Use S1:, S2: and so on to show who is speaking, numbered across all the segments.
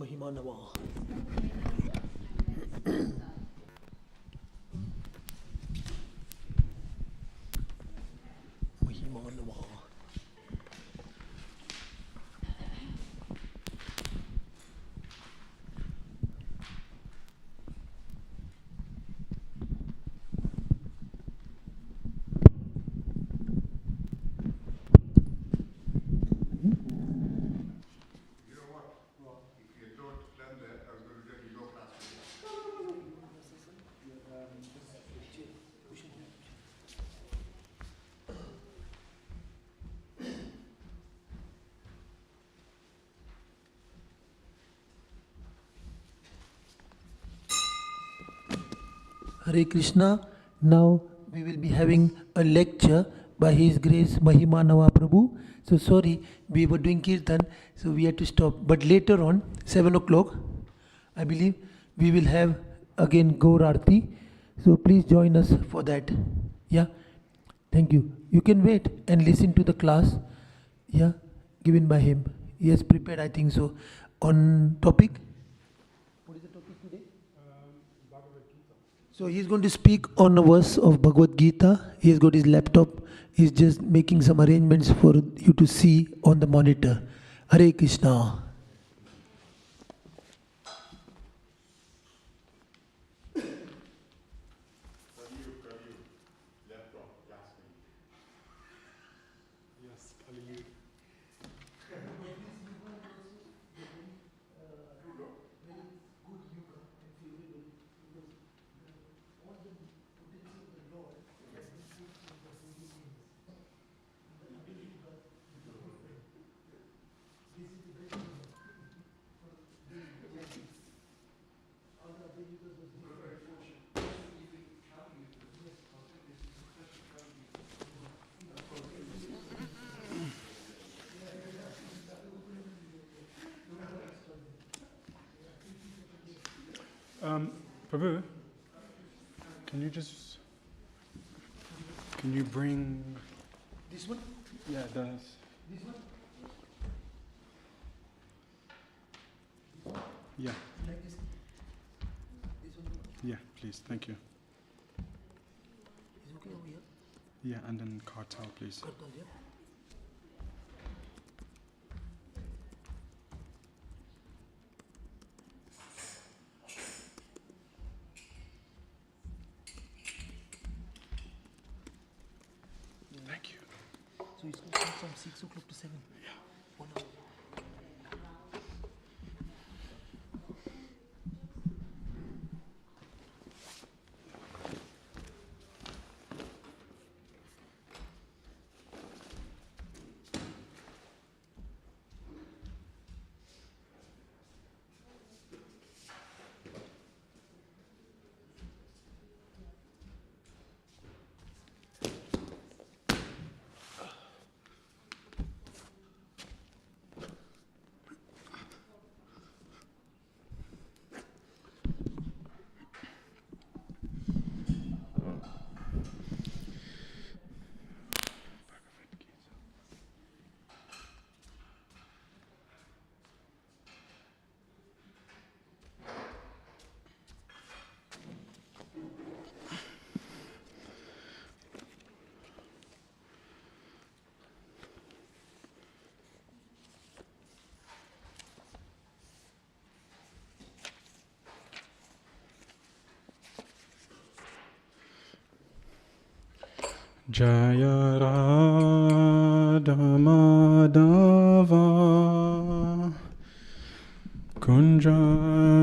S1: Mahimanarva. Mahimanarva. Hare Krishna. Now we will be having a lecture by His Grace Mahimanarva Prabhu. So sorry, we were doing Kirtan, so we had to stop. But later on, 7 o'clock, I believe, we will have again Gaur Aarti. So please join us for that. Yeah, thank you. You can wait and listen to the class, yeah, given by him. He has prepared, I think so, on topic. What is the topic today?
S2: Bhagavad Gita.
S1: So he's going to speak on a verse of Bhagavad Gita. He's got his laptop. He's just making some arrangements for you to see on the monitor. Hare Krishna.
S2: Yes, Kali. Prabhu, can you bring...
S1: This one?
S2: Yeah, that's...
S1: This one?
S2: Yeah,
S1: Like this? This one?
S2: yeah, please, thank you.
S1: Is okay over here?
S2: Yeah, and then cartel, please.
S1: Kartal, yeah?
S2: Thank you.
S1: So it's going to start from 6 o'clock to 7?
S2: Yeah.
S1: 1 hour.
S2: Jaya Radha Madhava Kunja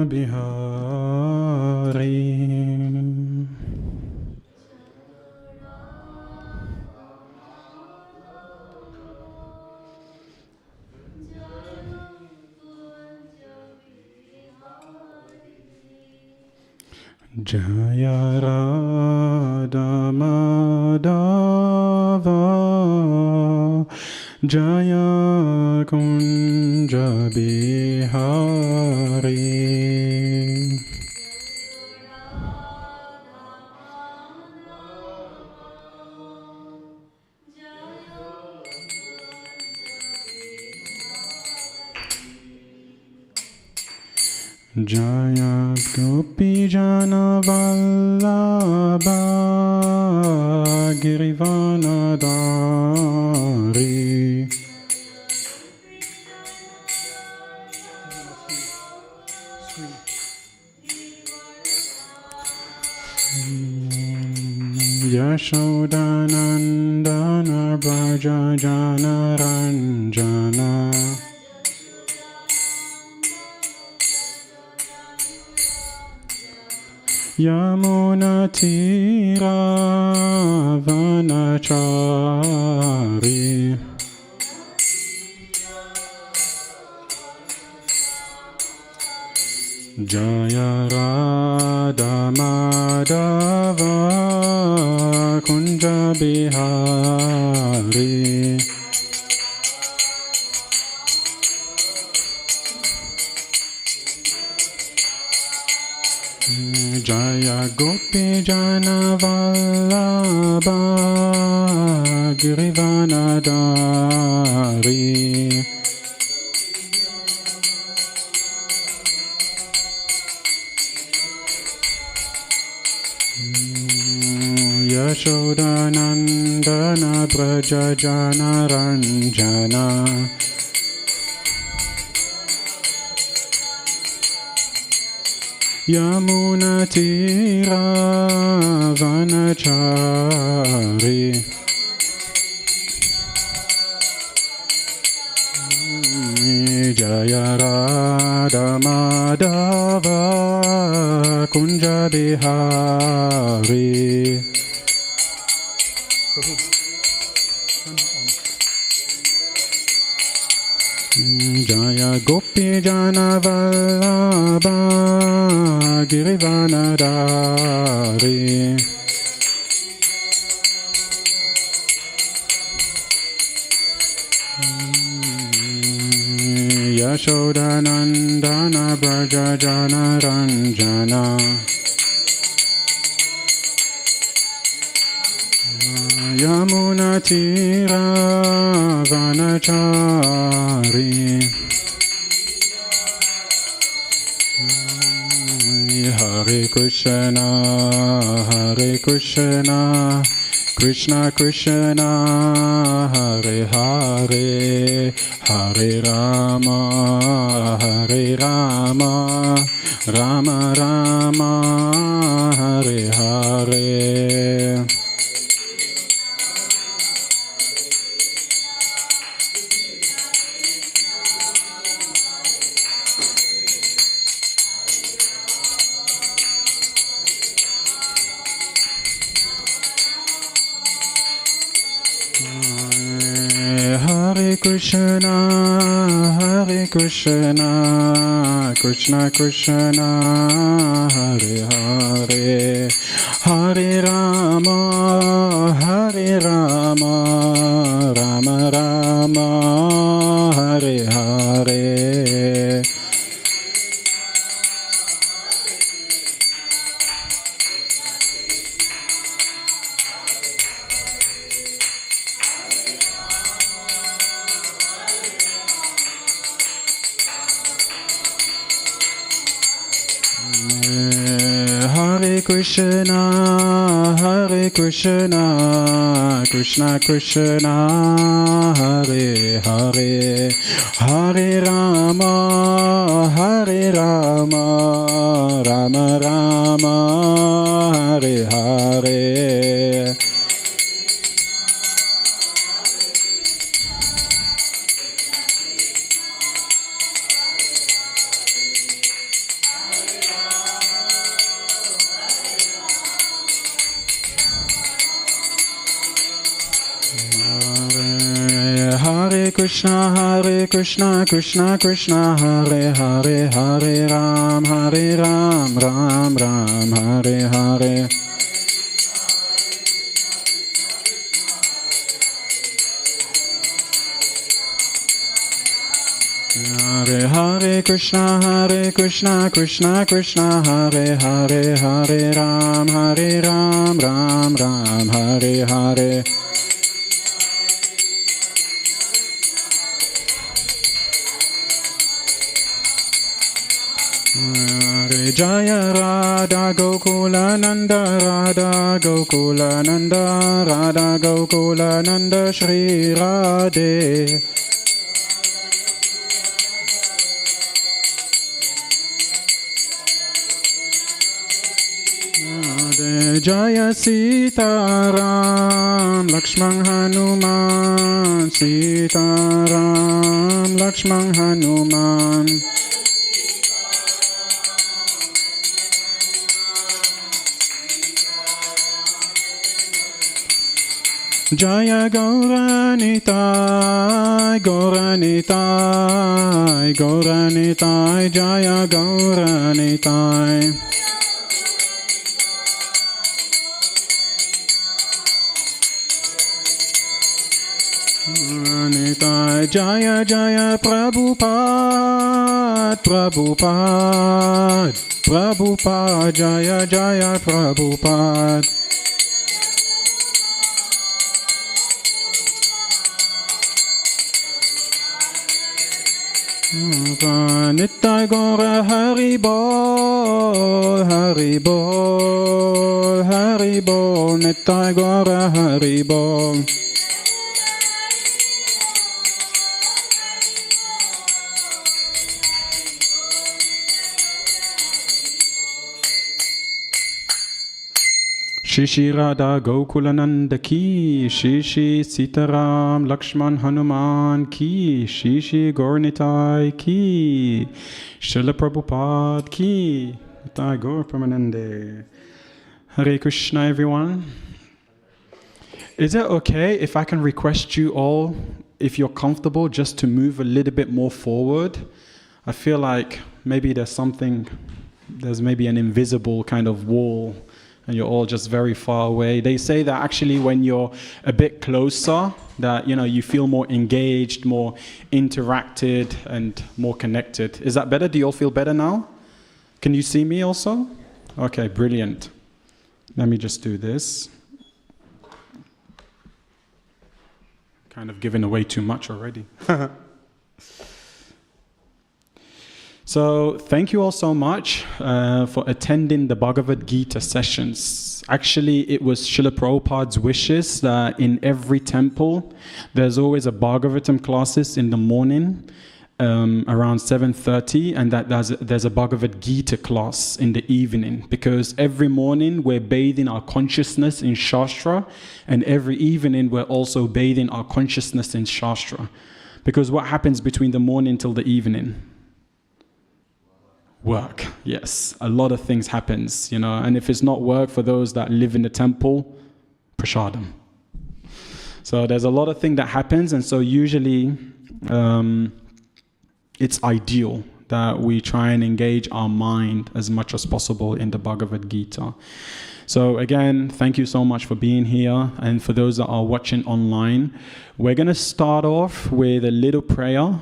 S2: Bihari Jaya Radha Madhava Jaya Kunja Bihari Jaya Gopi Jana Vallabha Girivanadari Yashodanandana Braja Jana Ranjana Yamuna Tira Vanachari Jaya Radha Madhava Kunja Bihari Jaya Gopi Jana Vallabha Girivanadari Yashodanandana Braja Jana Ranjana Yamuna Tira Vanachari Jaya Radha Madhava Kunja Bihari Jaya Gopi Jana Vallabha Girivanadari Yashodanandana Braja Jana Ranjana Yamuna Tira Vanachari Hare Krishna Krishna Krishna Hare Hare Hare Rama Rama Rama Hare Hare Hare Krishna Krishna Krishna Hare Hare Hare Rama Rama Rama Hare Hare Krishna Krishna Krishna Hare Hare Hare Rama Rama Rama Hare Hare Hare Krishna Krishna Krishna Hare Hare Hare Ram Ram Hare Hare Hare Krishna Krishna Krishna Hare Hare Hare Ram Ram Hare Hare Hare Jaya Radha Gokula Nanda Radha Gokula Nanda Radha Gokula Nanda Shri Radhe. Radhe Jaya Sita Ram Lakshman Hanuman Sita Ram Lakshman Hanuman. Jaya Gauranitai, Gauranitai, Gauranitai, Jaya Gauranitai. Gauranitai, Jaya Jaya Prabhupada, Prabhupada, Prabhupada, Jaya Jaya Prabhupada. Nittai Gaura Hari Bol, Hari Bol, Hari Bol, Nittai Gaura Hari Bol. Shishi Radha Gokulananda ki, Shishi Sitaram Lakshman Hanuman ki, Shishi Gauranitai ki, Srila Prabhupada ki, Nitai Gaur Pramanande. Hare Krishna, everyone. Is it okay if I can request you all, if you're comfortable, just to move a little bit more forward? I feel like maybe there's maybe an invisible kind of wall and you're all just very far away. They say that actually when you're a bit closer, that you feel more engaged, more interacted, and more connected. Is that better? Do you all feel better now? Can you see me also? Okay, brilliant. Let me just do this. Kind of giving away too much already. So thank you all so much for attending the Bhagavad Gita sessions. Actually, it was Srila Prabhupada's wishes that in every temple, there's always a Bhagavatam classes in the morning around 7:30, and that there's a Bhagavad Gita class in the evening, because every morning we're bathing our consciousness in Shastra, and every evening we're also bathing our consciousness in Shastra. Because what happens between the morning till the evening? Work, yes. A lot of things happens, and if it's not work for those that live in the temple, prasadam. So there's a lot of things that happens, and so usually it's ideal that we try and engage our mind as much as possible in the Bhagavad Gita. So again, thank you so much for being here, and for those that are watching online, we're going to start off with a little prayer.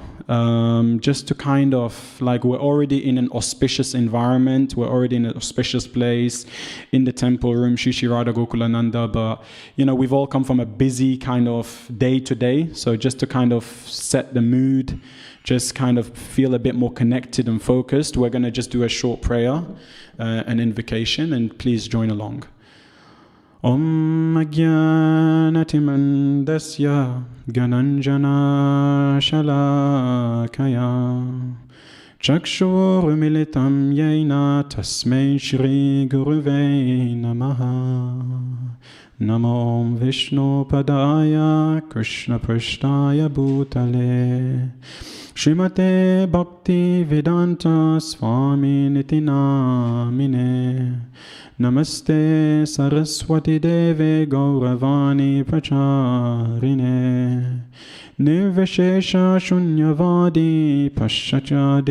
S2: Just to kind of, like, we're already in an auspicious environment, we're already in an auspicious place in the temple room, Shishi Radha Gokulananda, but we've all come from a busy kind of day to day, so just to kind of set the mood, just kind of feel a bit more connected and focused, we're going to just do a short prayer, an invocation, and please join along. Om Ajnanatimandasya Gananjana Shalakaya Chakshurumilitam Yena Tasmai Shri Guruve Namaha. Namo Vishnu Padaya Krishna Prishtaya Bhutale Srimate Bhakti Vedanta Swami Niti Namine. Namaste Saraswati Deve Gauravani Pracharine Nirvishesha Shunyavadi Paschacha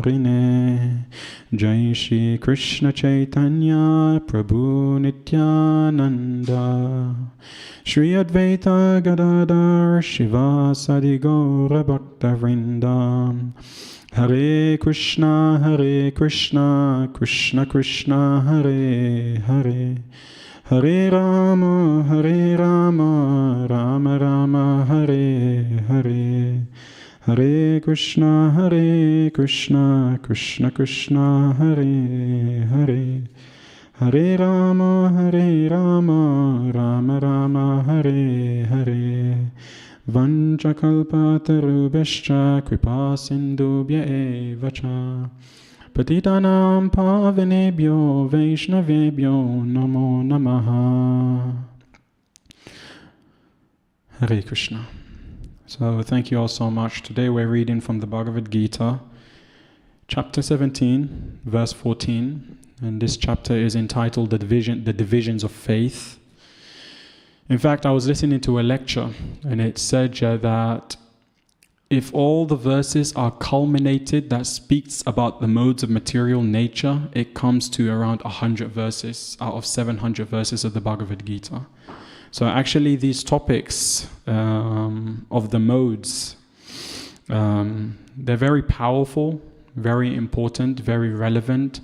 S2: Deshatarine Jai Shri Krishna Chaitanya Prabhu Nityananda Shri Advaita Gadadhar Shiva Sadi Gaura Bhakta Vrindam Hare Krishna, Krishna Krishna, Hare Hare, Hare Rama, Rama Rama, Hare Hare, Hare Krishna, Krishna Krishna, Hare Hare. Hare Rama, Rama Rama, Hare Hare. Vanchakalpatarubhascha kripa sindhubhya eva cha. Patitanam pavanebhyo vaishnavebhyo namo namaha. Hare Krishna. So thank you all so much. Today we're reading from the Bhagavad Gita, chapter 17, verse 14. And this chapter is entitled The Divisions of Faith. In fact, I was listening to a lecture and it said that if all the verses are culminated that speaks about the modes of material nature, it comes to around 100 verses out of 700 verses of the Bhagavad Gita. So actually these topics of the modes, they're very powerful, very important, very relevant,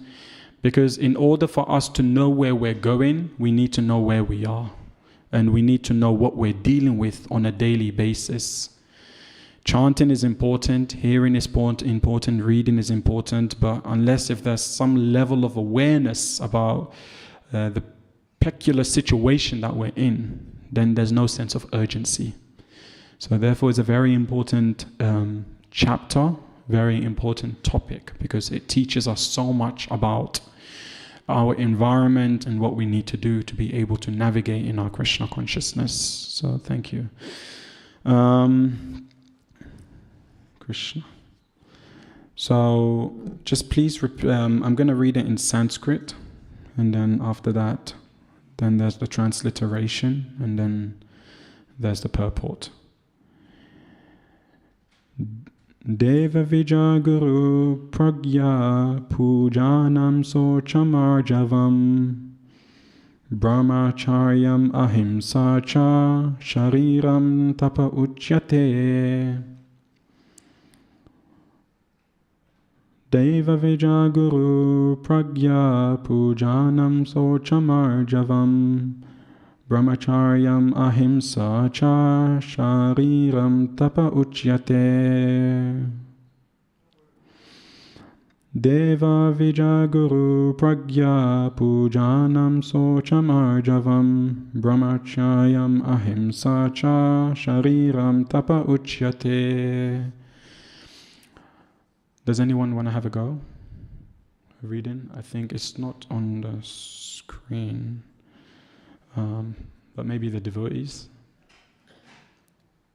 S2: because in order for us to know where we're going, we need to know where we are. And we need to know what we're dealing with on a daily basis. Chanting is important, hearing is important, reading is important, but unless if there's some level of awareness about the peculiar situation that we're in, then there's no sense of urgency. So therefore it's a very important chapter, very important topic, because it teaches us so much about our environment and what we need to do to be able to navigate in our Krishna consciousness. So thank you. Krishna. So just please, I'm going to read it in Sanskrit, and then after that, then there's the transliteration, and then there's the purport. Deva Vijaguru Pragya Pujanam Sochamarjavam Brahmacharyam Ahimsa Cha Shariram Tapa Uchyate. Deva Vijaguru Pragya Pujanam Sochamarjavam Brahmacharyam Ahimsa Cha Shariram Tapa Uchyate. Deva Vijaguru Pragya Pujanam Sochamarjavam Brahmacharyam Ahimsa Cha Shariram Tapa Uchyate. Does anyone want to have a go? Reading? I think it's not on the screen. But maybe the devotees.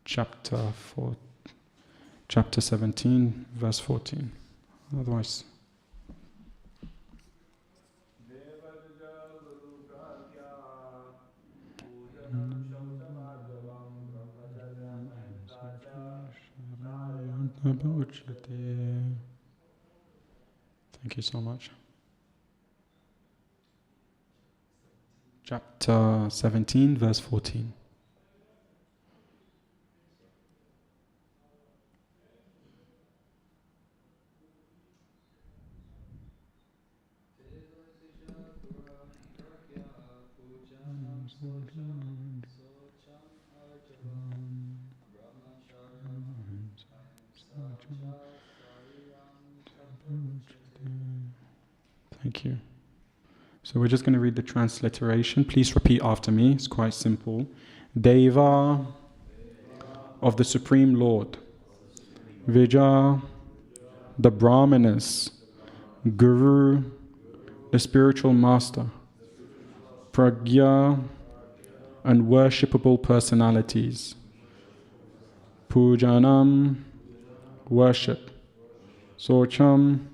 S2: Chapter 17, verse 14. Otherwise. Thank you so much. Chapter 17, verse 14. Thank you. So we're just going to read the transliteration. Please repeat after me. It's quite simple. Deva, of the Supreme Lord. Vija, the Brahmanas. Guru, the spiritual master. Pragya, unworshipable personalities. Pujanam, worship. Socham,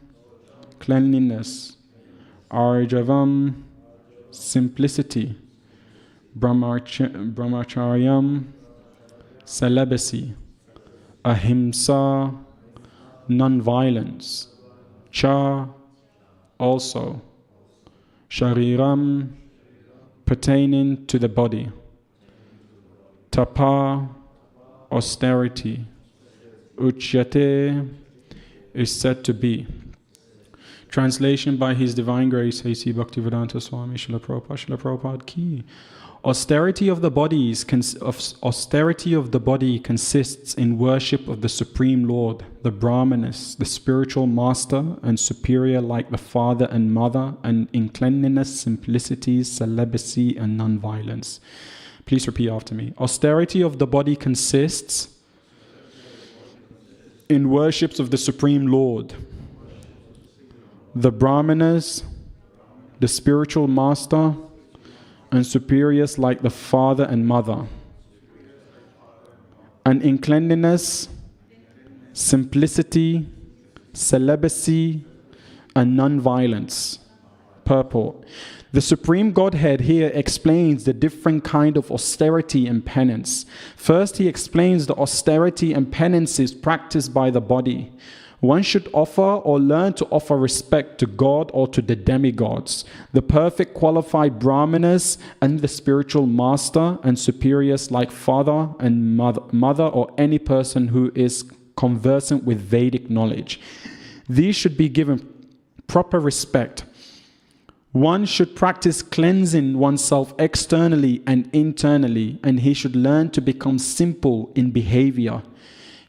S2: cleanliness. Arjavam, simplicity. Brahmacharyam, celibacy. Ahimsa, non-violence. Cha, also. Shariram, pertaining to the body. Tapa, austerity. Uchyate, is said to be. Translation by His Divine Grace, A.C. Bhaktivedanta Swami Srila Prabhupada Ki. Austerity of the body consists in worship of the Supreme Lord, the Brahmanas, the spiritual master and superior like the father and mother, and in cleanliness, simplicity, celibacy, and non-violence. Please repeat after me. Austerity of the body consists in worships of the Supreme Lord, the Brahmanas, the spiritual master, and superiors like the father and mother, and in cleanliness, simplicity, celibacy, and non-violence. Purport. The Supreme Godhead here explains the different kind of austerity and penance. First, he explains the austerity and penances practiced by the body. One should offer or learn to offer respect to God or to the demigods, the perfect qualified brahmanas and the spiritual master and superiors like father and mother or any person who is conversant with Vedic knowledge. These should be given proper respect. One should practice cleansing oneself externally and internally, and he should learn to become simple in behavior.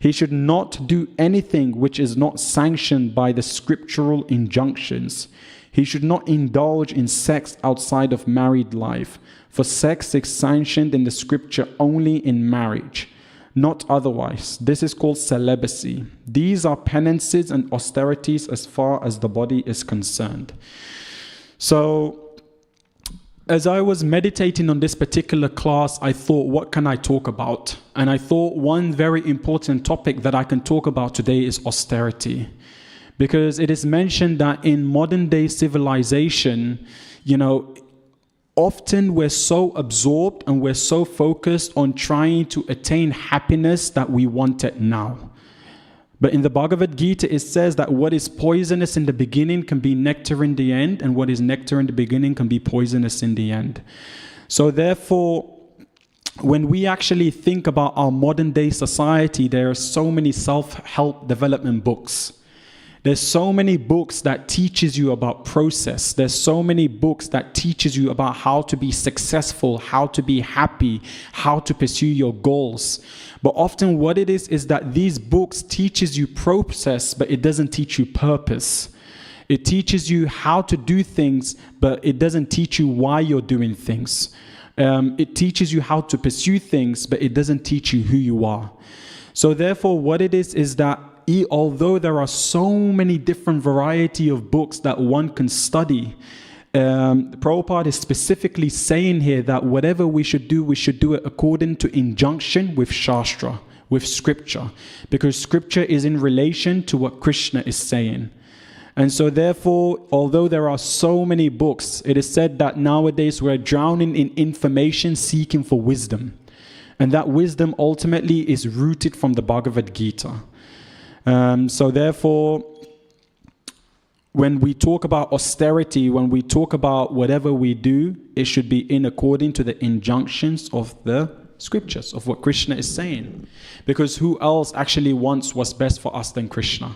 S2: He should not do anything which is not sanctioned by the scriptural injunctions. He should not indulge in sex outside of married life, for sex is sanctioned in the scripture only in marriage, not otherwise. This is called celibacy. These are penances and austerities as far as the body is concerned. So, as I was meditating on this particular class, I thought, what can I talk about? And I thought one very important topic that I can talk about today is austerity. Because it is mentioned that in modern day civilization, often we're so absorbed and we're so focused on trying to attain happiness that we want it now. But in the Bhagavad Gita, it says that what is poisonous in the beginning can be nectar in the end, and what is nectar in the beginning can be poisonous in the end. So therefore, when we actually think about our modern day society, there are so many self-help development books. There's so many books that teaches you about process. There's so many books that teaches you about how to be successful, how to be happy, how to pursue your goals. But often what it is that these books teaches you process, but it doesn't teach you purpose. It teaches you how to do things, but it doesn't teach you why you're doing things. It teaches you how to pursue things, but it doesn't teach you who you are. So therefore, what it is that although there are so many different variety of books that one can study, Prabhupada is specifically saying here that whatever we should do it according to injunction with Shastra, with scripture, because scripture is in relation to what Krishna is saying. And so therefore, although there are so many books, it is said that nowadays we're drowning in information seeking for wisdom. And that wisdom ultimately is rooted from the Bhagavad Gita. So therefore, when we talk about austerity, when we talk about whatever we do, it should be in according to the injunctions of the scriptures, of what Krishna is saying. Because who else actually wants what's best for us than Krishna?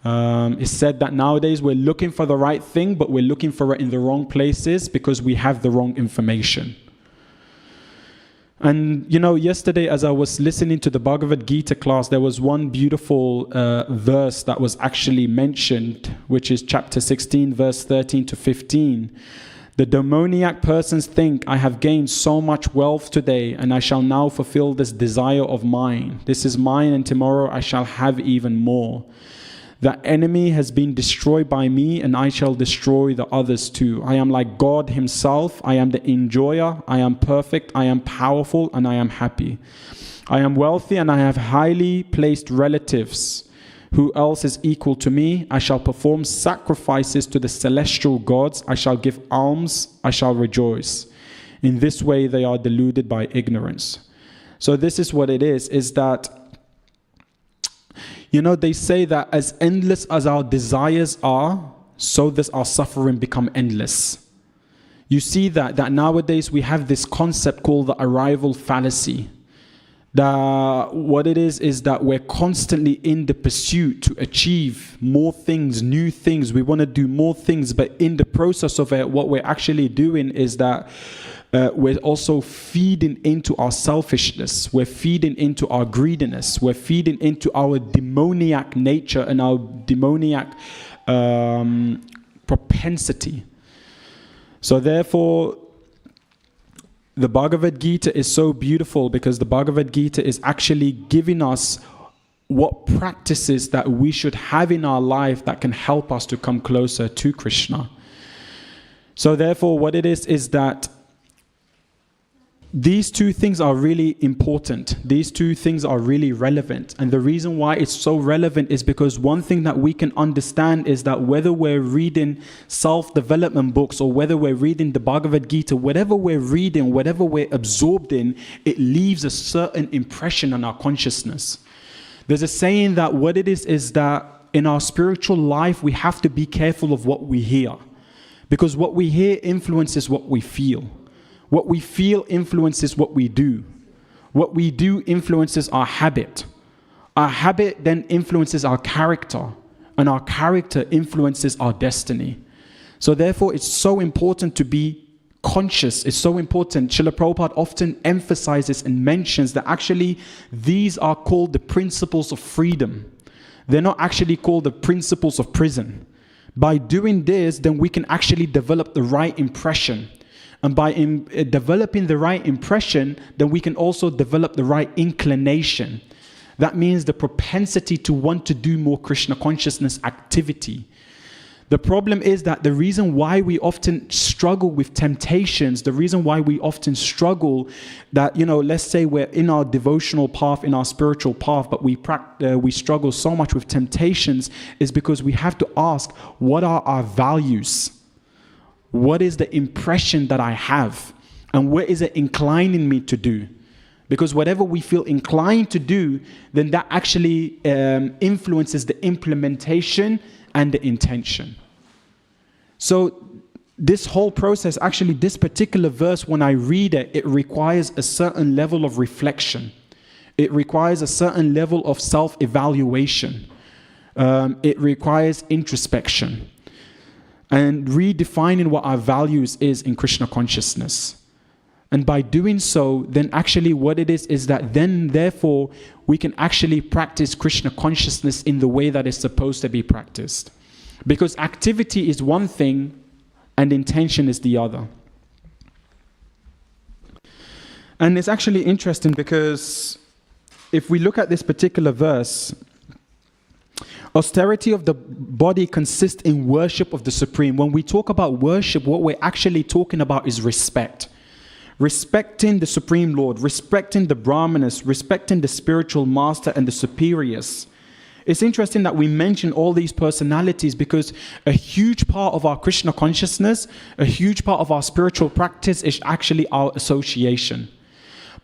S2: It's said that nowadays we're looking for the right thing, but we're looking for it in the wrong places because we have the wrong information. And, yesterday as I was listening to the Bhagavad Gita class, there was one beautiful verse that was actually mentioned, which is chapter 16, verse 13 to 15. The demoniac persons think, I have gained so much wealth today, and I shall now fulfill this desire of mine. This is mine, and tomorrow I shall have even more. The enemy has been destroyed by me, and I shall destroy the others too. I am like God himself. I am the enjoyer. I am perfect. I am powerful, and I am happy. I am wealthy, and I have highly placed relatives. Who else is equal to me? I shall perform sacrifices to the celestial gods. I shall give alms. I shall rejoice. In this way, they are deluded by ignorance. So this is what it is that they say that as endless as our desires are, so does our suffering become endless. You see that nowadays we have this concept called the arrival fallacy. That what it is that we're constantly in the pursuit to achieve more things, new things. We want to do more things, but in the process of it, what we're actually doing is that we're also feeding into our selfishness. We're feeding into our greediness. We're feeding into our demoniac nature and our demoniac propensity. So therefore, the Bhagavad Gita is so beautiful because the Bhagavad Gita is actually giving us what practices that we should have in our life that can help us to come closer to Krishna. So therefore, what it is that these two things are really important. These two things are really relevant. And the reason why it's so relevant is because one thing that we can understand is that whether we're reading self-development books or whether we're reading the Bhagavad Gita, whatever we're reading, whatever we're absorbed in, it leaves a certain impression on our consciousness. There's a saying that what it is that in our spiritual life, we have to be careful of what we hear. Because what we hear influences what we feel. What we feel influences what we do. What we do influences our habit. Our habit then influences our character. And our character influences our destiny. So therefore, it's so important to be conscious. It's so important. Srila Prabhupada often emphasizes and mentions that actually these are called the principles of freedom. They're not actually called the principles of prison. By doing this, then we can actually develop the right impression. And by developing the right impression, then we can also develop the right inclination. That means the propensity to want to do more Krishna consciousness activity. The problem is that the reason why we often struggle with temptations, the reason why we often struggle that, let's say we're in our devotional path, in our spiritual path, but we struggle so much with temptations is because we have to ask, what are our values? What is the impression that I have? And what is it inclining me to do? Because whatever we feel inclined to do, then that actually influences the implementation and the intention. So this whole process, actually this particular verse, when I read it, it requires a certain level of reflection. It requires a certain level of self-evaluation. It requires introspection. And redefining what our values is in Krishna consciousness. And by doing so, then actually what it is that then therefore we can actually practice Krishna consciousness in the way that it's supposed to be practiced. Because activity is one thing and intention is the other. And it's actually interesting because if we look at this particular verse, austerity of the body consists in worship of the Supreme. When we talk about worship, what we're actually talking about is respect. Respecting the Supreme Lord, respecting the Brahmanas, respecting the spiritual master and the superiors. It's interesting that we mention all these personalities because a huge part of our Krishna consciousness, a huge part of our spiritual practice is actually our association.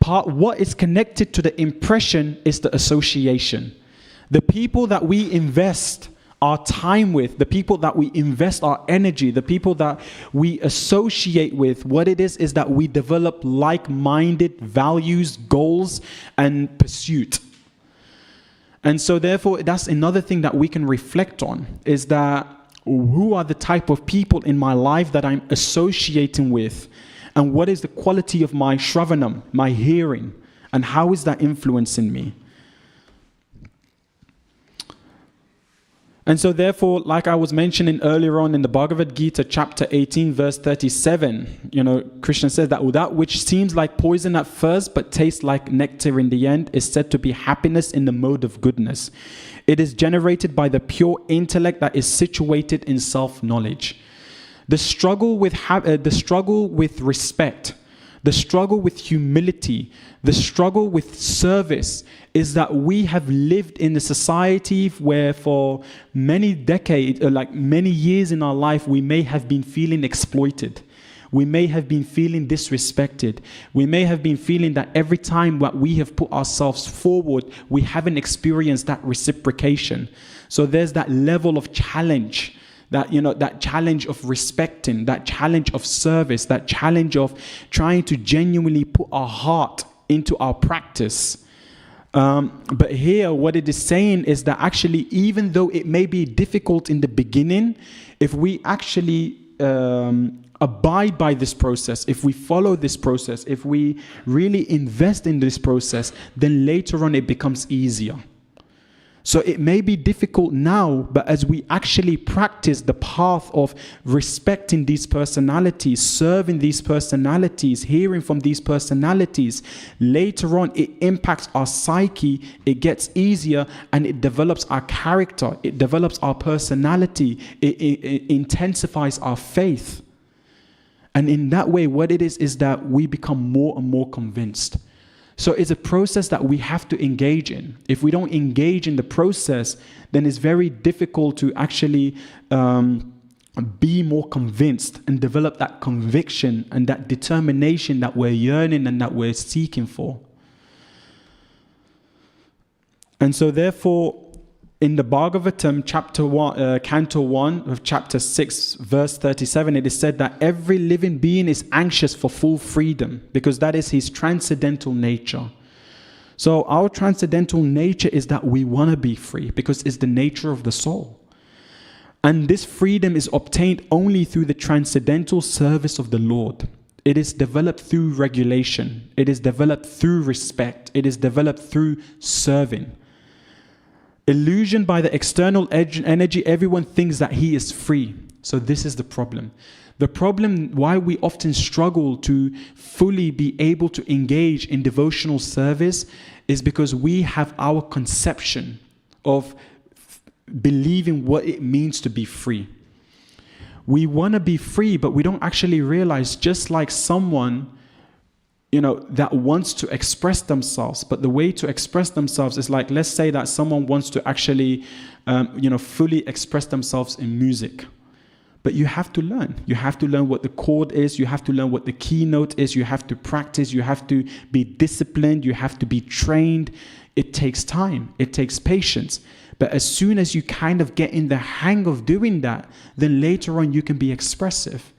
S2: What is connected to the impression is the association. The people that we invest our time with, the people that we invest our energy, the people that we associate with, what it is that we develop like-minded values, goals, and pursuit. And so therefore, that's another thing that we can reflect on, is that who are the type of people in my life that I'm associating with, and what is the quality of my shravanam, my hearing, and how is that influencing me? And so therefore, like I was mentioning earlier on in the Bhagavad Gita, chapter 18, verse 37, Krishna says that which seems like poison at first, but tastes like nectar in the end, is said to be happiness in the mode of goodness. It is generated by the pure intellect that is situated in self-knowledge. The struggle with respect, the struggle with humility, the struggle with service is that we have lived in a society where for many decades, many years in our life, we may have been feeling exploited. We may have been feeling disrespected. We may have been feeling that every time that we have put ourselves forward, we haven't experienced that reciprocation. So there's that level of challenge. That challenge of respecting, that challenge of service, that challenge of trying to genuinely put our heart into our practice. But here, what it is saying is that actually, even though it may be difficult in the beginning, if we actually abide by this process, if we follow this process, if we really invest in this process, then later on it becomes easier. So it may be difficult now, but as we actually practice the path of respecting these personalities, serving these personalities, hearing from these personalities, later on it impacts our psyche, it gets easier, and it develops our character, it develops our personality, it intensifies our faith. And in that way, what it is that we become more and more convinced. So it's a process that we have to engage in. If we don't engage in the process, then it's very difficult to actually be more convinced and develop that conviction and that determination that we're yearning and that we're seeking for. And so therefore, in the Bhagavatam, Canto 1 of chapter 6, verse 37, it is said that every living being is anxious for full freedom because that is his transcendental nature. So our transcendental nature is that we want to be free because it's the nature of the soul. And this freedom is obtained only through the transcendental service of the Lord. It is developed through regulation. It is developed through respect. It is developed through serving. Illusioned by the external energy, everyone thinks that he is free. So this is the problem. The problem why we often struggle to fully be able to engage in devotional service is because we have our conception of believing what it means to be free. We want to be free, but we don't actually realize, just like someone that wants to express themselves, but the way to express themselves is like, let's say that someone wants to actually, fully express themselves in music. But you have to learn. You have to learn what the chord is. You have to learn what the keynote is. You have to practice. You have to be disciplined. You have to be trained. It takes time. It takes patience. But as soon as you kind of get in the hang of doing that, then later on you can be expressive.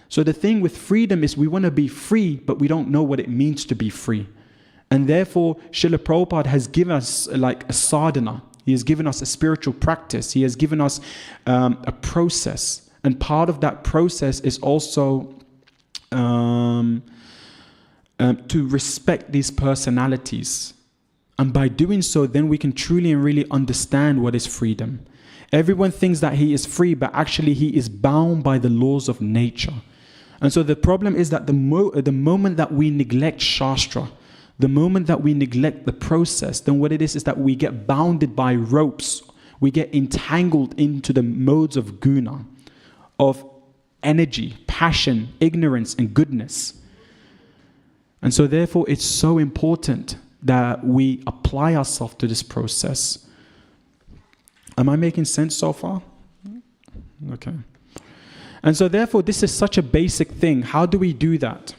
S2: So the thing with freedom is we want to be free, but we don't know what it means to be free. And therefore, Srila Prabhupada has given us like a sadhana. He has given us a spiritual practice. He has given us a process. And part of that process is also to respect these personalities. And by doing so, then we can truly and really understand what is freedom. Everyone thinks that he is free, but actually he is bound by the laws of nature. And so the problem is that the moment that we neglect Shastra, the moment that we neglect the process, then what it is that we get bounded by ropes. We get entangled into the modes of guna, of energy, passion, ignorance, and goodness. And so therefore it's so important that we apply ourselves to this process. Am I making sense so far? Okay. And so therefore, this is such a basic thing. How do we do that?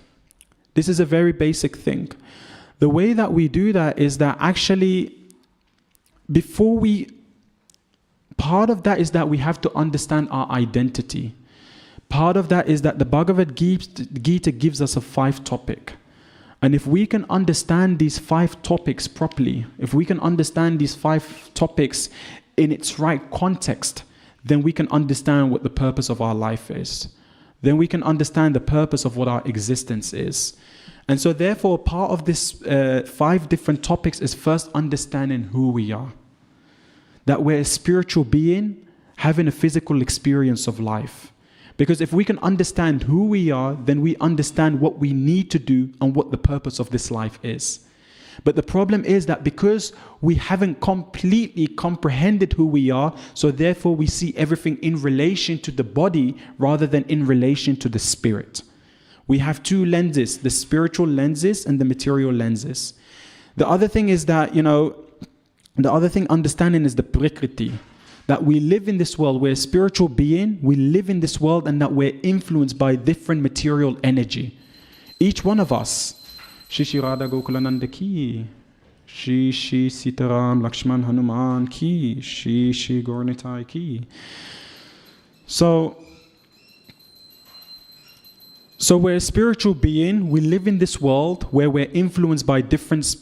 S2: This is a very basic thing. The way that we do that is that actually, part of that is that we have to understand our identity. Part of that is that the Bhagavad Gita gives us a 5-topic. And if we can understand these 5 topics properly, if we can understand these 5 topics in its right context, then we can understand what the purpose of our life is. Then we can understand the purpose of what our existence is. And so therefore, part of this 5 different topics is first understanding who we are. That we're a spiritual being having a physical experience of life. Because if we can understand who we are, then we understand what we need to do and what the purpose of this life is. But the problem is that because we haven't completely comprehended who we are, so therefore we see everything in relation to the body rather than in relation to the spirit. We have 2 lenses, the spiritual lenses and the material lenses. The other thing is that, understanding is the prakriti. That we live in this world, we're a spiritual being, we live in this world, and that we're influenced by different material energy. Each one of us. Shri Radha Gokulananda ki, Shri Sitaram Lakshman Hanuman ki, Shri Gaurnitai ki. So we're a spiritual being, we live in this world where we're influenced by different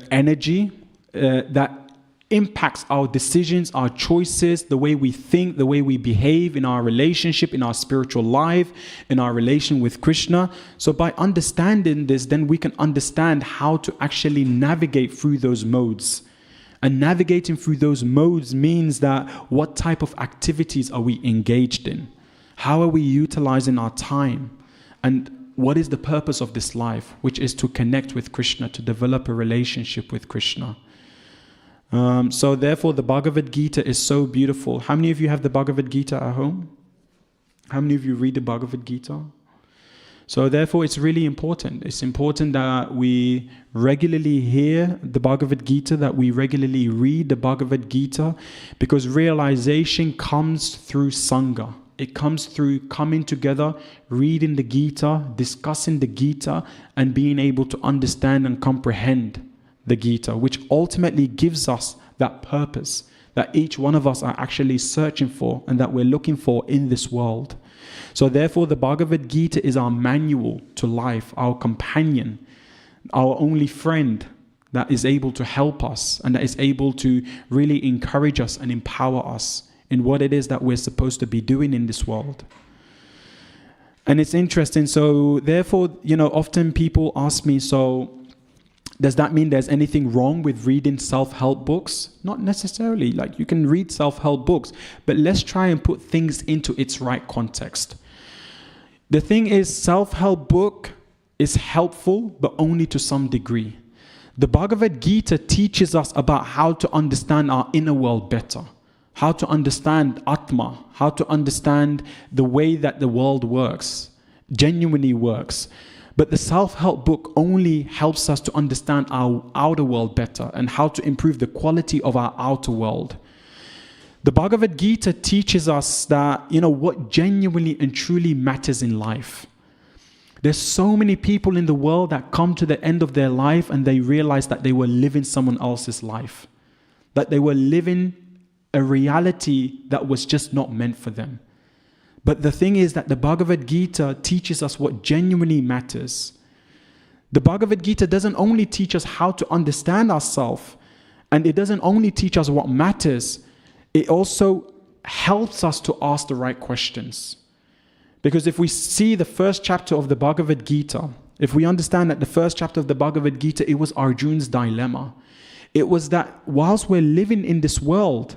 S2: energy that impacts our decisions, our choices, the way we think, the way we behave in our relationship, in our spiritual life, in our relation with Krishna. So by understanding this, then we can understand how to actually navigate through those modes. And navigating through those modes means that what type of activities are we engaged in? How are we utilizing our time? And what is the purpose of this life, which is to connect with Krishna, to develop a relationship with Krishna. So therefore, the Bhagavad Gita is so beautiful. How many of you have the Bhagavad Gita at home? How many of you read the Bhagavad Gita? So therefore, it's really important. It's important that we regularly hear the Bhagavad Gita, that we regularly read the Bhagavad Gita, because realization comes through Sangha. It comes through coming together, reading the Gita, discussing the Gita, and being able to understand and comprehend the Gita, which ultimately gives us that purpose that each one of us are actually searching for and that we're looking for in this world. So therefore, the Bhagavad Gita is our manual to life, our companion, our only friend that is able to help us and that is able to really encourage us and empower us in what it is that we're supposed to be doing in this world. And it's interesting. So therefore, often people ask me, so does that mean there's anything wrong with reading self-help books? Not necessarily. Like, you can read self-help books, but let's try and put things into its right context. The thing is, self-help book is helpful, but only to some degree. The Bhagavad Gita teaches us about how to understand our inner world better, how to understand Atma, how to understand the way that the world works, genuinely works. But the self-help book only helps us to understand our outer world better and how to improve the quality of our outer world. The Bhagavad Gita teaches us that, what genuinely and truly matters in life. There's so many people in the world that come to the end of their life and they realize that they were living someone else's life, that they were living a reality that was just not meant for them. But the thing is that the Bhagavad Gita teaches us what genuinely matters. The Bhagavad Gita doesn't only teach us how to understand ourselves, and it doesn't only teach us what matters, it also helps us to ask the right questions. Because if we see the first chapter of the Bhagavad Gita, if we understand that the first chapter of the Bhagavad Gita, it was Arjuna's dilemma. It was that whilst we're living in this world,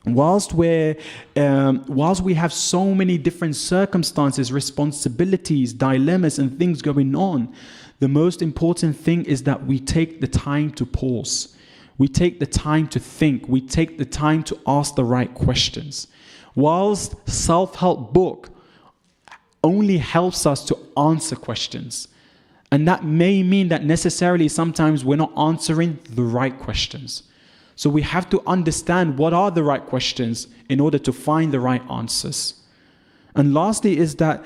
S2: whilst we have so many different circumstances, responsibilities, dilemmas, and things going on, the most important thing is that we take the time to pause. We take the time to think. We take the time to ask the right questions. Whilst self-help book only helps us to answer questions, and that may mean that necessarily sometimes we're not answering the right questions. So we have to understand what are the right questions in order to find the right answers. And lastly is that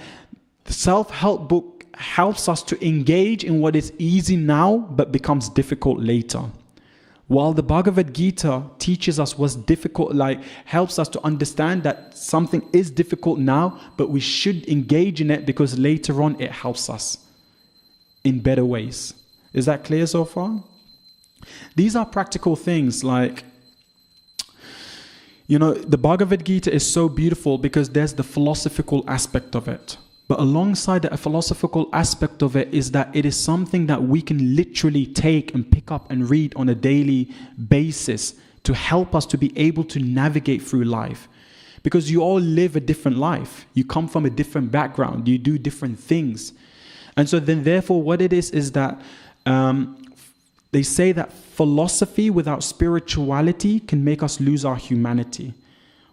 S2: the self-help book helps us to engage in what is easy now but becomes difficult later. While the Bhagavad Gita teaches us what's difficult, helps us to understand that something is difficult now, but we should engage in it because later on it helps us in better ways. Is that clear so far? These are practical things the Bhagavad Gita is so beautiful because there's the philosophical aspect of it. But alongside that philosophical aspect of it is that it is something that we can literally take and pick up and read on a daily basis to help us to be able to navigate through life. Because you all live a different life. You come from a different background. You do different things. And so then therefore what it is that they say that philosophy without spirituality can make us lose our humanity.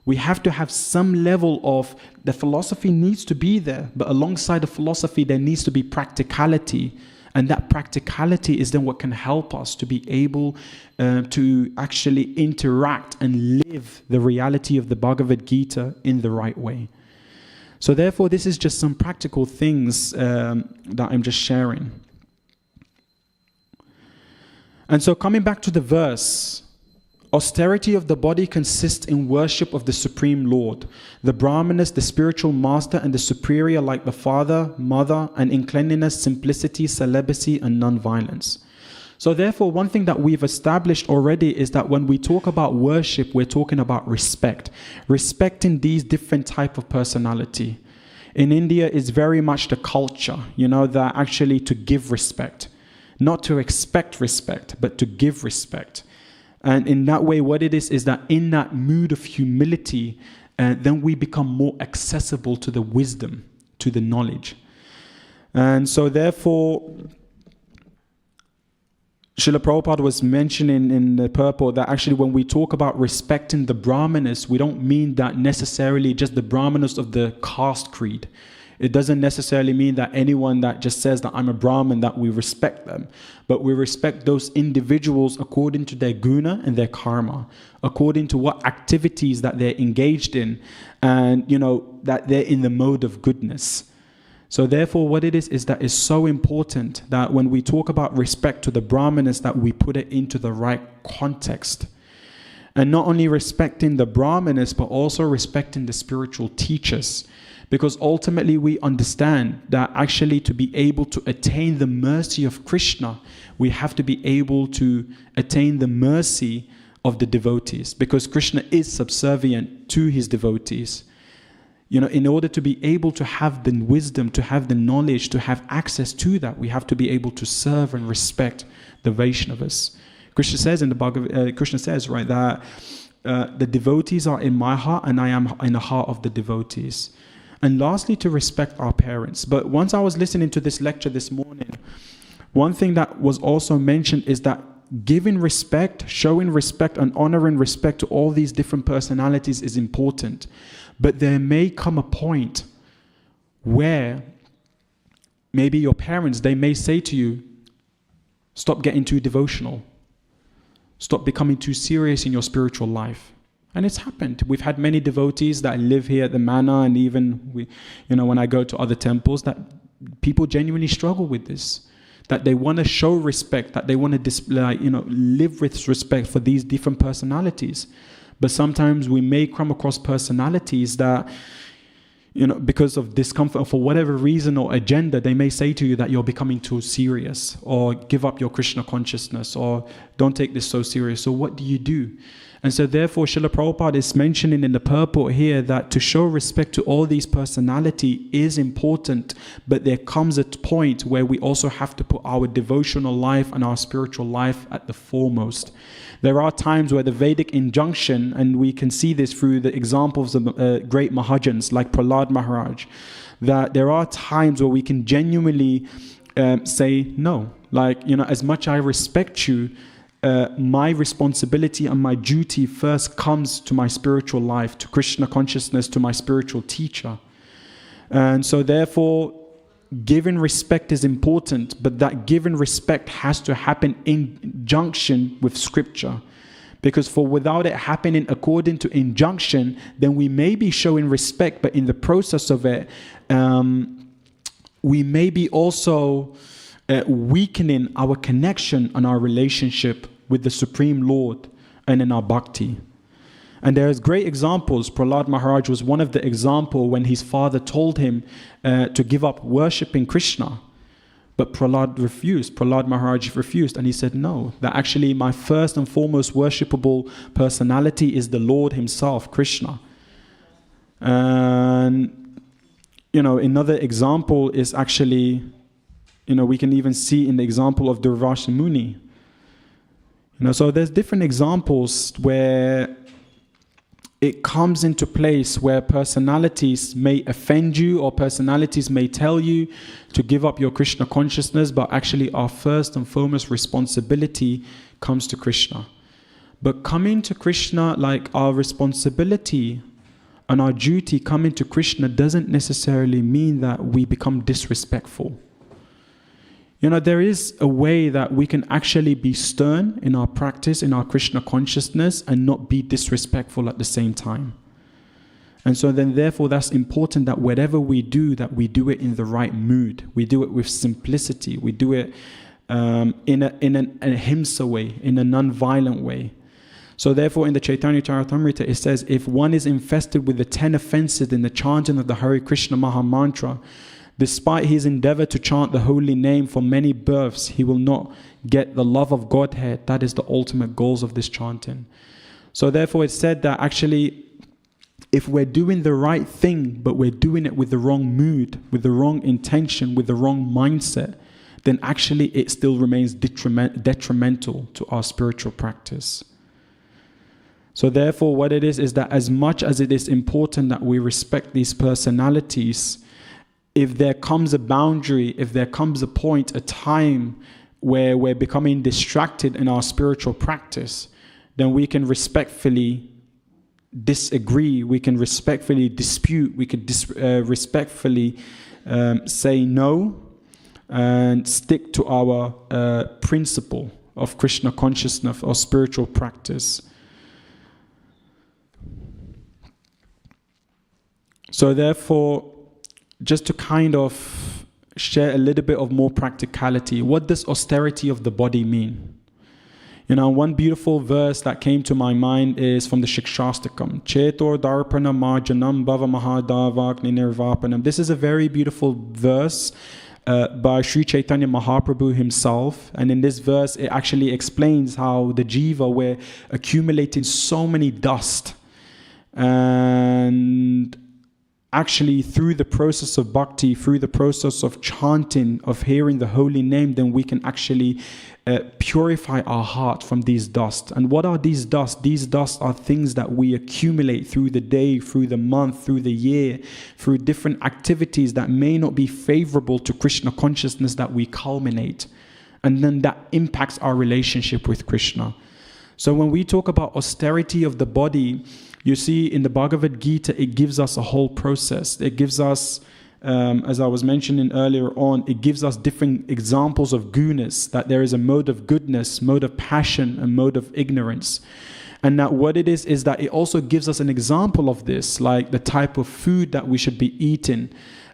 S2: We have to have some level of, the philosophy needs to be there, but alongside the philosophy there needs to be practicality. And that practicality is then what can help us to be able to actually interact and live the reality of the Bhagavad Gita in the right way. So therefore this is just some practical things that I'm just sharing. And so coming back to the verse, austerity of the body consists in worship of the Supreme Lord, the Brahmanas, the spiritual master, and the superior like the father, mother, and in cleanliness, simplicity, celibacy, and non-violence. So therefore, one thing that we've established already is that when we talk about worship, we're talking about respect. Respecting these different type of personality. In India, it's very much the culture, that actually to give respect. Not to expect respect, but to give respect. And in that way, what it is that in that mood of humility, then we become more accessible to the wisdom, to the knowledge. And so therefore, Srila Prabhupada was mentioning in the purport that actually when we talk about respecting the Brahmanas, we don't mean that necessarily just the Brahmanas of the caste creed. It doesn't necessarily mean that anyone that just says that I'm a Brahmin, that we respect them. But we respect those individuals according to their guna and their karma, according to what activities that they're engaged in, and that they're in the mode of goodness. So therefore, what it is that it's so important that when we talk about respect to the Brahmanas, that we put it into the right context. And not only respecting the Brahmanas, but also respecting the spiritual teachers. Because ultimately we understand that actually to be able to attain the mercy of Krishna, we have to be able to attain the mercy of the devotees. Because Krishna is subservient to his devotees. In order to be able to have the wisdom, to have the knowledge, to have access to that, we have to be able to serve and respect the Vaishnavas. Krishna says in the Bhagavad, Krishna says, right, that the devotees are in my heart and I am in the heart of the devotees. And lastly, to respect our parents. But once I was listening to this lecture this morning, one thing that was also mentioned is that giving respect, showing respect and honoring respect to all these different personalities is important. But there may come a point where maybe your parents, they may say to you, stop getting too devotional. Stop becoming too serious in your spiritual life. And it's happened. We've had many devotees that live here at the manor, and even when I go to other temples, that people genuinely struggle with this. That they want to show respect, that they want to display, live with respect for these different personalities. But sometimes we may come across personalities that, because of discomfort, or for whatever reason or agenda, they may say to you that you're becoming too serious, or give up your Krishna consciousness, or don't take this so serious. So what do you do? And so therefore, Srila Prabhupada is mentioning in the purport here that to show respect to all these personality is important, but there comes a point where we also have to put our devotional life and our spiritual life at the foremost. There are times where the Vedic injunction, and we can see this through the examples of great Mahajans like Prahlad Maharaj, that there are times where we can genuinely say no. As much I respect you, my responsibility and my duty first comes to my spiritual life, to Krishna consciousness, to my spiritual teacher. And so therefore, giving respect is important, but that giving respect has to happen in junction with scripture. Because without it happening according to injunction, then we may be showing respect, but in the process of it, we may be also weakening our connection and our relationship with the Supreme Lord and in our bhakti. And there's great examples. Prahlad Maharaj was one of the examples when his father told him to give up worshipping Krishna. But Prahlad Maharaj refused, and he said, no, that actually my first and foremost worshipable personality is the Lord himself, Krishna. And, another example is actually, we can even see in the example of Durvasa Muni. So there's different examples where it comes into place where personalities may offend you, or personalities may tell you to give up your Krishna consciousness, but actually our first and foremost responsibility comes to Krishna. But coming to Krishna, like our responsibility and our duty coming to Krishna, doesn't necessarily mean that we become disrespectful. There is a way that we can actually be stern in our practice, in our Krishna consciousness, and not be disrespectful at the same time. And so then therefore that's important, that whatever we do, that we do it in the right mood. We do it with simplicity. We do it in a ahimsa way, in a non-violent way. So therefore in the Chaitanya Charitamrita it says, if one is infested with the 10 offenses in the chanting of the Hare Krishna Maha Mantra, Despite his endeavor to chant the holy name for many births, he will not get the love of Godhead. That is the ultimate goals of this chanting. So therefore it's said that actually, if we're doing the right thing, but we're doing it with the wrong mood, with the wrong intention, with the wrong mindset, then actually it still remains detrimental to our spiritual practice. So therefore what it is that as much as it is important that we respect these personalities, if there comes a boundary, if there comes a point, a time where we're becoming distracted in our spiritual practice, then we can respectfully disagree, we can respectfully dispute, we can respectfully say no and stick to our principle of Krishna consciousness or spiritual practice. So therefore, just to kind of share a little bit of more practicality, what does austerity of the body mean? You know, one beautiful verse that came to my mind is from the Shikshastakam. Chetor darpana marjanam bhava mahadavagni nirvapanam. This is a very beautiful verse by Sri Chaitanya Mahaprabhu himself. And in this verse, it actually explains how the jiva were accumulating so many dust. And actually, through the process of bhakti, through the process of chanting, of hearing the holy name, then we can actually purify our heart from these dust. And what are these dust? These dust are things that we accumulate through the day, through the month, through the year, through different activities that may not be favorable to Krishna consciousness that we culminate. And then that impacts our relationship with Krishna. So when we talk about austerity of the body, you see in the Bhagavad Gita, it gives us a whole process. It gives us, as I was mentioning earlier on, it gives us different examples of gunas, that there is a mode of goodness, mode of passion, and mode of ignorance. And that what it is that it also gives us an example of this, like the type of food that we should be eating,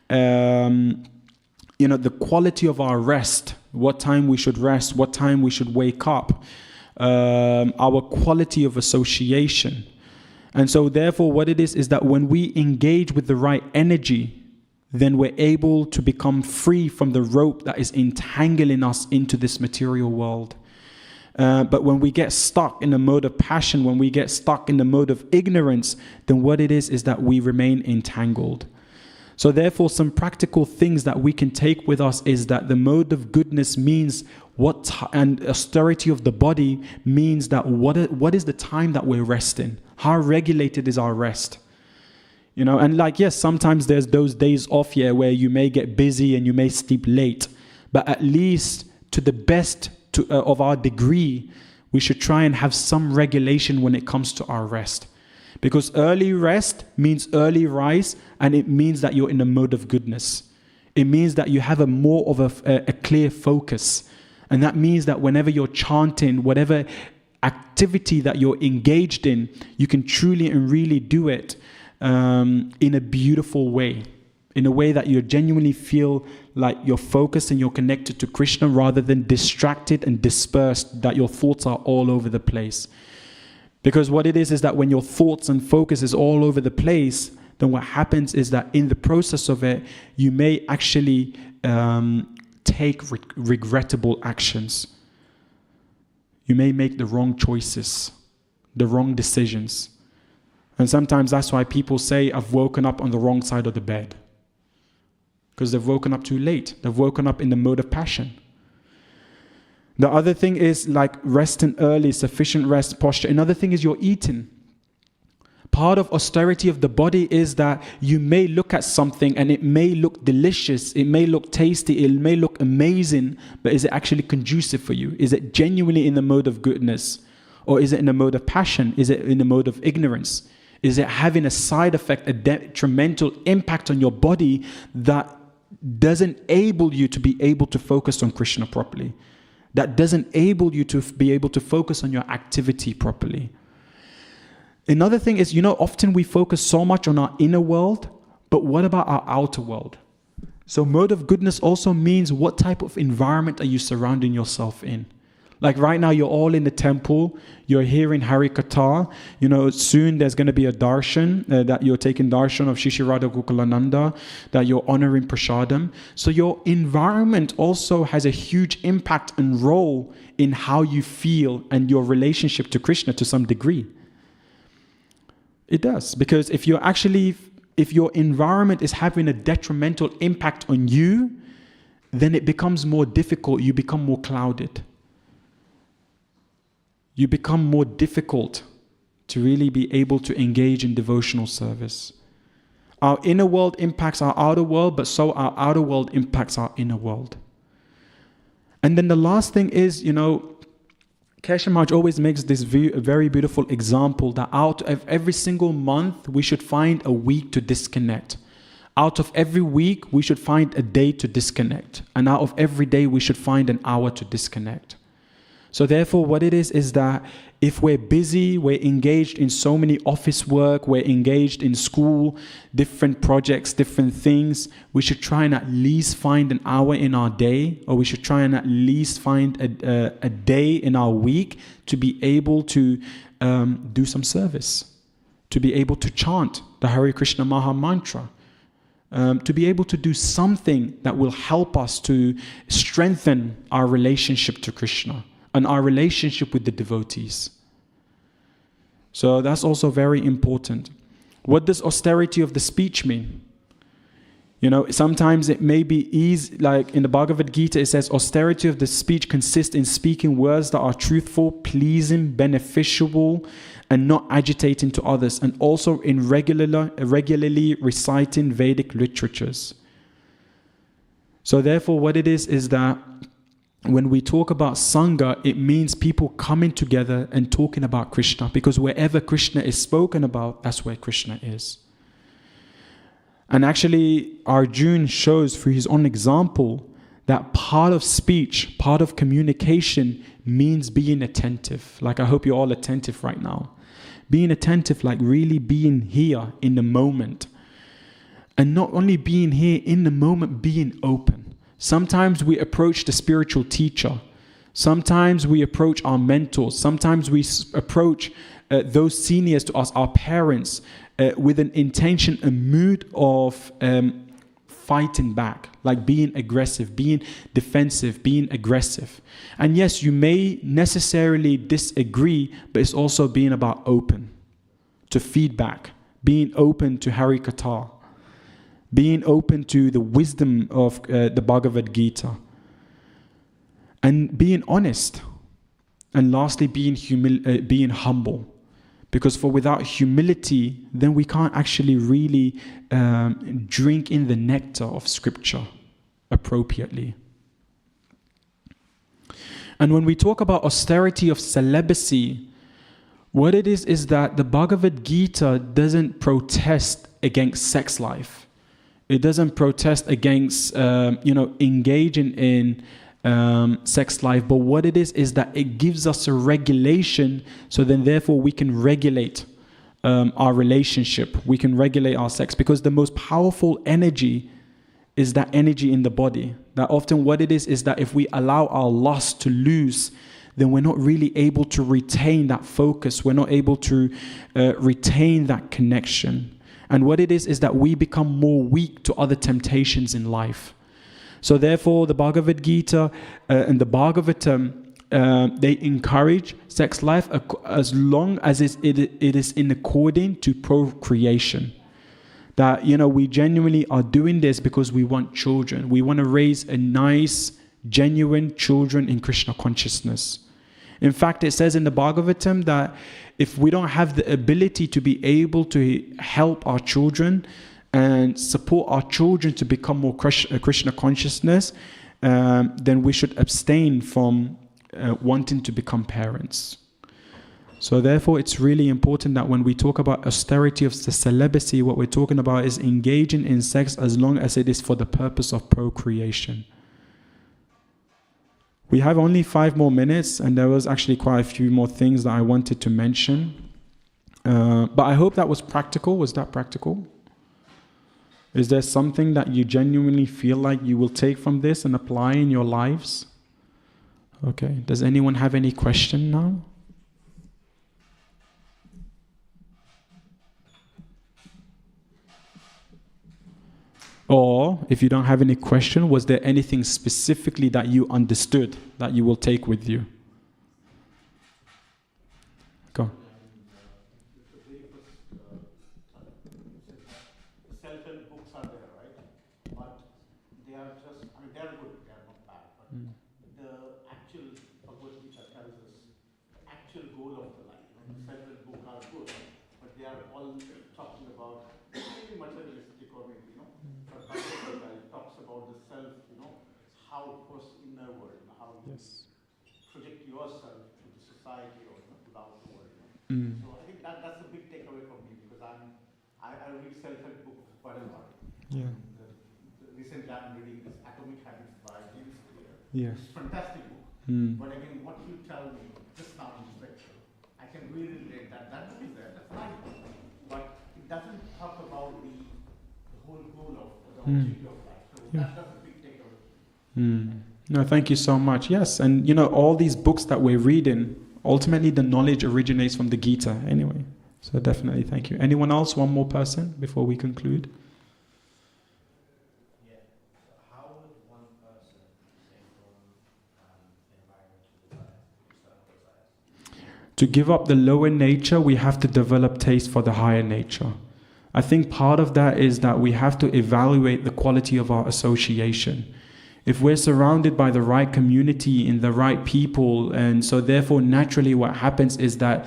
S2: you know, the quality of our rest, what time we should rest, what time we should wake up, our quality of association. And so therefore what it is that when we engage with the right energy, then we're able to become free from the rope that is entangling us into this material world. But when we get stuck in the mode of passion, when we get stuck in the mode of ignorance, then what it is that we remain entangled. So therefore some practical things that we can take with us is that the mode of goodness means and austerity of the body means that what is the time that we're resting? How regulated is our rest? You know, and like, yes, sometimes there's those days off here where you may get busy and you may sleep late, but at least to the best of our degree, we should try and have some regulation when it comes to our rest. Because early rest means early rise, and it means that you're in a mode of goodness. It means that you have more of a clear focus. And that means that whenever you're chanting, whatever activity that you're engaged in, you can truly and really do it in a beautiful way. In a way that you genuinely feel like you're focused and you're connected to Krishna rather than distracted and dispersed, that your thoughts are all over the place. Because what it is that when your thoughts and focus is all over the place, then what happens is that in the process of it, you may actually take regrettable actions. You may make the wrong choices, the wrong decisions. And sometimes that's why people say, I've woken up on the wrong side of the bed. Because they've woken up too late. They've woken up in the mode of passion. The other thing is like resting early, sufficient rest, posture. Another thing is you're eating. Part of austerity of the body is that you may look at something and it may look delicious, it may look tasty, it may look amazing, but is it actually conducive for you? Is it genuinely in the mode of goodness? Or is it in the mode of passion? Is it in the mode of ignorance? Is it having a side effect, a detrimental impact on your body that doesn't enable you to be able to focus on Krishna properly? That doesn't enable you to be able to focus on your activity properly? Another thing is, often we focus so much on our inner world, but what about our outer world? So mode of goodness also means what type of environment are you surrounding yourself in? Like right now, you're all in the temple, you're hearing Hari Katha. Soon there's going to be a darshan, that you're taking darshan of Shishi Radha Gokulananda, that you're honoring Prasadam. So your environment also has a huge impact and role in how you feel and your relationship to Krishna to some degree. It does, because if your environment is having a detrimental impact on you, then it becomes more difficult, you become more clouded. You become more difficult to really be able to engage in devotional service. Our inner world impacts our outer world, but so our outer world impacts our inner world. And then the last thing is, Keshe Maharaj always makes this very beautiful example that out of every single month, we should find a week to disconnect. Out of every week, we should find a day to disconnect. And out of every day, we should find an hour to disconnect. So therefore, what it is that if we're busy, we're engaged in so many office work, we're engaged in school, different projects, different things, we should try and at least find an hour in our day, or we should try and at least find a day in our week to be able to do some service, to be able to chant the Hare Krishna Maha Mantra, to be able to do something that will help us to strengthen our relationship to Krishna and our relationship with the devotees. So that's also very important. What does austerity of the speech mean? Sometimes it may be easy, like in the Bhagavad Gita, it says austerity of the speech consists in speaking words that are truthful, pleasing, beneficial, and not agitating to others, and also in regularly reciting Vedic literatures. So therefore, what it is that when we talk about Sangha, it means people coming together and talking about Krishna, because wherever Krishna is spoken about, that's where Krishna is. And actually, Arjuna shows through his own example that part of speech, part of communication means being attentive. Like I hope you're all attentive right now. Being attentive, like really being here in the moment. And not only being here in the moment, being open. Sometimes we approach the spiritual teacher. Sometimes we approach our mentors. Sometimes we approach those seniors to us, our parents, with an intention, a mood of fighting back, like being aggressive, being defensive, being aggressive. And yes, you may necessarily disagree, but it's also being about open to feedback, being open to Hari Katha, being open to the wisdom of the Bhagavad Gita, and being honest. And lastly, being humble. Because without humility, then we can't actually really drink in the nectar of Scripture appropriately. And when we talk about austerity of celibacy, what it is that the Bhagavad Gita doesn't protest against sex life. It doesn't protest against, engaging in sex life. But what it is that it gives us a regulation, so then therefore we can regulate our relationship. We can regulate our sex, because the most powerful energy is that energy in the body. That often what it is that if we allow our lust to loose, then we're not really able to retain that focus. We're not able to retain that connection. And what it is that we become more weak to other temptations in life. So therefore, the Bhagavad Gita and the Bhagavatam, they encourage sex life as long as it is in according to procreation. That, we genuinely are doing this because we want children. We want to raise a nice, genuine children in Krishna consciousness. In fact, it says in the Bhagavatam that if we don't have the ability to be able to help our children and support our children to become more Krishna consciousness, then we should abstain from wanting to become parents. So therefore, it's really important that when we talk about austerity of the celibacy, what we're talking about is engaging in sex as long as it is for the purpose of procreation. We have only 5 more minutes, and there was actually quite a few more things that I wanted to mention. But I hope that was practical. Was that practical? Is there something that you genuinely feel like you will take from this and apply in your lives? Okay. Does anyone have any question now? Or, if you don't have any question, was there anything specifically that you understood that you will take with you? Go.
S3: Self-help books are there, right? But they are just, I mean, they are good, they are not bad. But the actual Bhagavad Gita tells us the actual goal of the life. You know, the self-help books are good, but they are all talking about maybe materialistic or maybe, you know, but Bhagavad Gita talks about the self, you know, how it was inner world, how you project yourself to the society or to the outer world. You know? So I think that's a big takeaway from me because I read self-help books quite a lot.
S2: Yeah.
S3: Recently I'm reading this Atomic Habits by James Clear.
S2: Yeah.
S3: It's a fantastic book. But again, what you tell me just now in this lecture, I can really relate that book is there, that's nice. But it doesn't talk about the whole goal of the objective of life. So that's a big takeaway.
S2: No, thank you so much. Yes, and all these books that we're reading, ultimately the knowledge originates from the Gita anyway. So definitely thank you. Anyone else? One more person before we conclude?
S4: Yeah. So how would one person take on environmental desires?
S2: To give up the lower nature, we have to develop taste for the higher nature. I think part of that is that we have to evaluate the quality of our association. If we're surrounded by the right community and the right people, and so therefore naturally what happens is that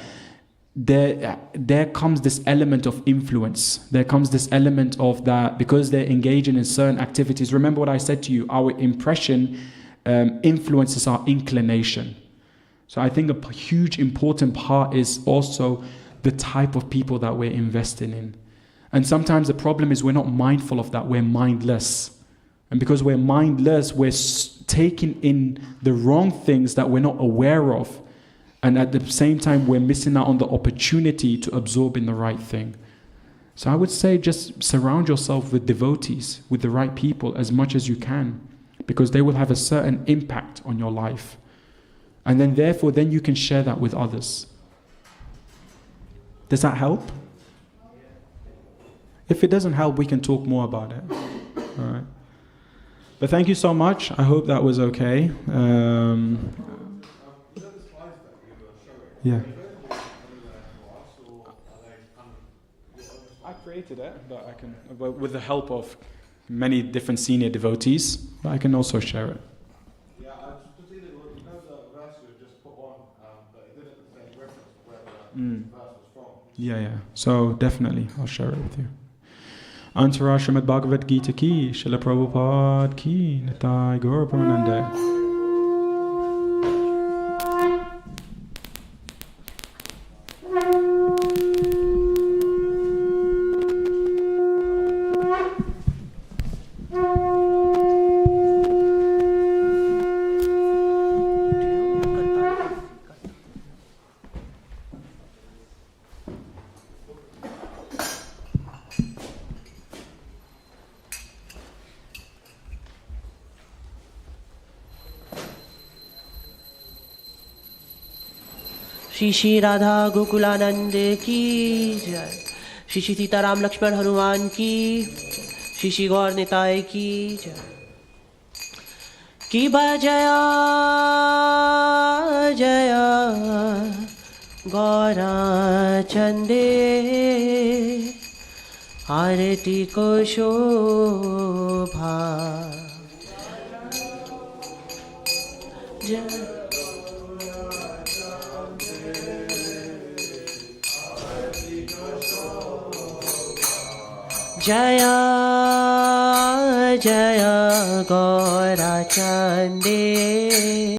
S2: there comes this element of influence. There comes this element of that because they're engaging in certain activities. Remember what I said to you, our impression influences our inclination. So I think a huge important part is also the type of people that we're investing in. And sometimes the problem is we're not mindful of that, we're mindless. And because we're mindless, we're taking in the wrong things that we're not aware of. And at the same time, we're missing out on the opportunity to absorb in the right thing. So I would say just surround yourself with devotees, with the right people as much as you can, because they will have a certain impact on your life. And then therefore, then you can share that with others. Does that help? If it doesn't help, we can talk more about it. All right. But thank you so much. I hope that was okay. Yeah. I created it, but I can, with the help of many different senior devotees, but I can also share it.
S5: Yeah, I just the verse you just put on, but it didn't say reference to where the verse was from.
S2: Yeah. So definitely, I'll share it with you. Antara Srimad Bhagavad Gita ki, Srila Prabhupada ki, Nitai Gaur Premanande.
S6: Shri Shri Radha Gokulanand की जय, श्री श्री सीताराम लक्ष्मण हनुमान की, श्री श्री गौर निताय की जय। की बजया जया गौरा चंदे, आरती को शोभा जय। जया जया गौरा चंदे।